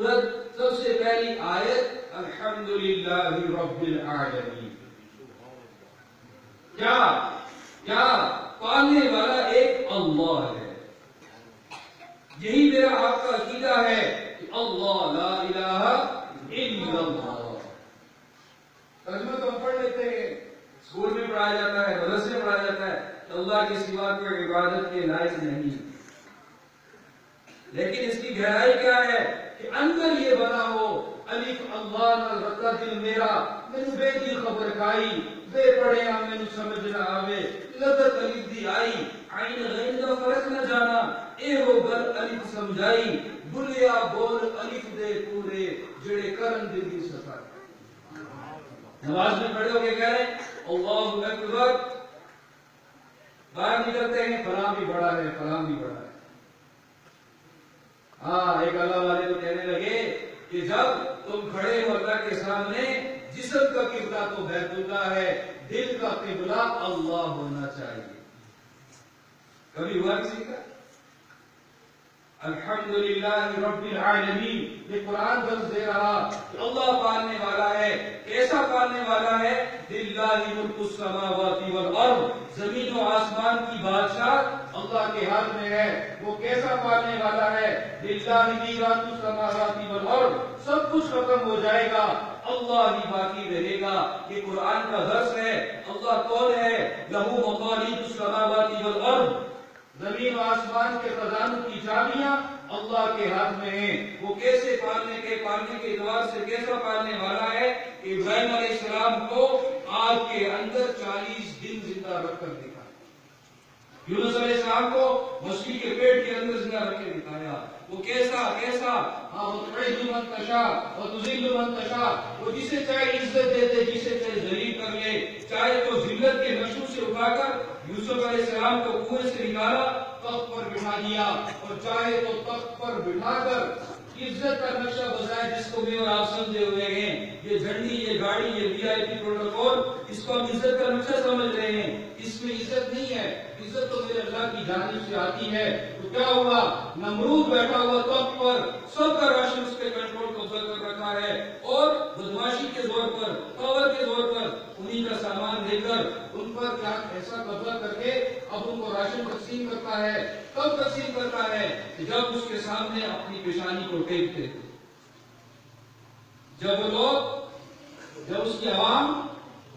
सूरत, सबसे पहली आयत अल्हम्दुलिल्लाहि रब्बिल आलमीन। क्या क्या पालने वाला एक अल्लाह है। यही मेरा आपका अकीदा है कि अल्लाह ला इलाहा इल्लल्लाह। तर्जुमा तो हम पढ़ लेते हैं, स्कूल में पढ़ाया जाता है, मदरसे में पढ़ाया जाता है, अल्लाह के सिवा कोई इबादत के लायक नहीं। लेकिन इसकी गहराई क्या है कि अंदर ये बना हो अलिफ अल्लाह नाल रखा दिल मेरा, मैनू बेदी खबर खाई, बे पढ़िया मैनू समझ ना आवे, लदत अलिफ दी आई, आइन गैन दा फर्क न जाना, ए हो गल अलिफ समझाई, बुलिया बोल अलिफ दे पूरे, जेड़े करन दिल दी सफाई। नमाज में खड़े होके कह रहे अल्लाहु अकबर, बाहर निकलते हैं फलां भी बड़ा है, फलां भी बड़ा है। हाँ, एक अल्लाह वाले तो कहने लगे कि जब तुम खड़े हो अल्लाह के सामने, जिस्म का किबला तो बैतुल्लाह है, दिल का किबला अल्लाह होना चाहिए। कभी हुआ किसी का? अल्हम्दुलिल्लाहि रब्बिल आलमीन, ये कुरान दर्ज दे रहा कि अल्लाह पालने वाला है। कैसा पालने वाला है? लिल्लाहि मुल्कुस समावाति वल अर्द, जमीन और आसमान की बादशाह अल्लाह के हाथ में है। वो कैसा पालने वाला है? लिल्लाहि मीरातुस समावाति वल अर्द, सब कुछ खत्म हो जाएगा, अल्लाह ही बाकी रहेगा। ये कुरान का दर्स है। अल्लाह कौन है? लहू मकालीदुस समावाति वल अर्द, जमीन और आसमान के खजानों की चाबियां अल्लाह के हाथ में हैं। वो कैसे पालने के एतबार से कैसा पालने वाला है? इब्राहिम अलैहिस्सलाम को आग के अंदर 40 दिन जिंदा रखकर दिखाया, यूनुस अलैहिस्सलाम को मछली के पेट के अंदर जिंदा रख के दिखाया। वो कैसा कैसा? हाँ, वो तुइज़्ज़ु मन तशा व तुज़िल्लु मन तशा, वो जिसे चाहे इज्जत दे दे, जिसे चाहे जलील कर ले, चाहे तो जिल्लत के नशू से उठाकर यूसुफ अलैहिस्सलाम को कुएं से निकाला, तख्त पर बिठा दिया, और चाहे तो तख्त पर बिठाकर इज्जत का नक्शा बताया, जिसको भी और आप समझे हुए हैं, ये झंडी, ये गाड़ी, ये वीआईपी प्रोटोकॉल, इसको हम इज्जत का नक्शा समझ रहे हैं। इसमें इज्जत नहीं है, इज्जत तो मेरे अल्लाह की जानिब से आती है। तो क्या हुआ? नमरूद बैठा हुआ तख्त पर, सबका राशन उस पर कंट्रोल कब्जा कर रखा है, और बदमाशी के जोर पर, पावर के जोर पर उन्हीं का सामान लेकर उन पर क्या ऐसा कब्जा करके अब उनको राशन तकसीम करता है। कब तकसीम करता है? जब उसके सामने अपनी पेशानी को टेकते, जब उसकी आवाम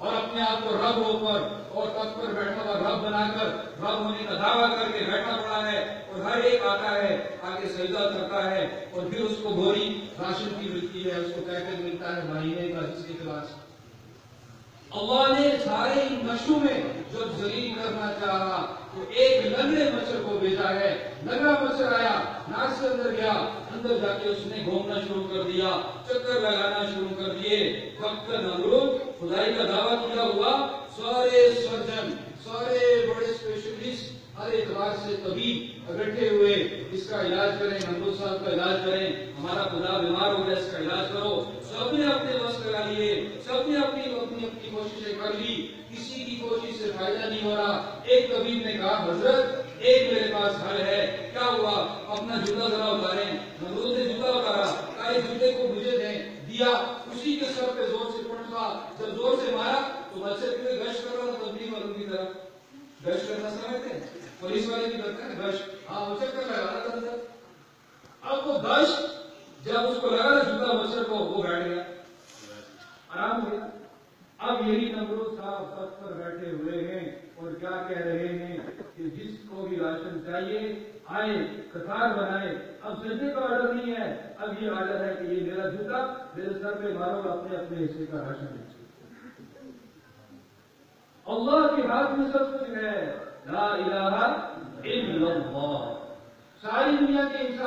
और अपने आप को रब होकर और तख्त पर बैठा हुआ रब बनाकर, रब होने का दावा करके बैठा पड़ा है, और हर एक आता है, आगे सजदा करता है, और फिर उसको बोरी राशन की मिलती है, उसको पैकेज मिलता है महीने का, जिसके खिलाफ अल्लाह ने सारे नशों में जब जलील करना चाहा तो एक लंगड़े मच्छर को भेजा है। लंगड़ा मच्छर आया, नाक से अंदर गया, अंदर जाके उसने घूमना शुरू कर दिया, चक्कर लगाना शुरू कर दिए। वक्त नमरूद खुदाई का दावा किया हुआ, सारे सर्जन, सारे बड़े स्पेशलिस्ट हर एतबार से तबीब इकट्ठे हुए, इसका इलाज करें, नमरूद साहब का इलाज करें, हमारा खुदा बीमार हो गया, इसका इलाज करो। सबने अपने बस लगा लिए, सबने अपनी अपनी कोशिशें कर ली, किसी की कोशिश से फायदा नहीं हो रहा। एक तबीब ने कहा, हजरत एक मेरे पास हल है। क्या हुआ? अपना जूता जरा उतारें। नमरूद ने जूता उतारा, कहा जूते को मुझे दें, दिया, उसी के सर पे जोर से पटका, जब जोर से मारा तो मच्छर क्यों गश्त कर रहा था तबलीग वालों की तरफ। गश्त करना समझते हैं, पुलिस वाले भी करते हैं गश्त, हाँ, वो चक्कर लगा रहा था अंदर। अब वो गश्त जब उसको लगा ना जूता मच्छर को, वो बैठ गया, आराम हो गया। अब यही नमरूद साहब तख्त पर बैठे हुए हैं और क्या कह रहे हैं कि जिसको भी राशन चाहिए आए, कतार बनाए। अब सजदे का ऑर्डर नहीं है, अब ये ऑर्डर है कि ये मेरा जूता मेरे सर पे मारो, अपने अपने हिस्से का राशन लीजिए। अल्लाह के हाथ में सब कुछ है, ला इलाहा इल्लल्लाह। सारी दुनिया के इंसान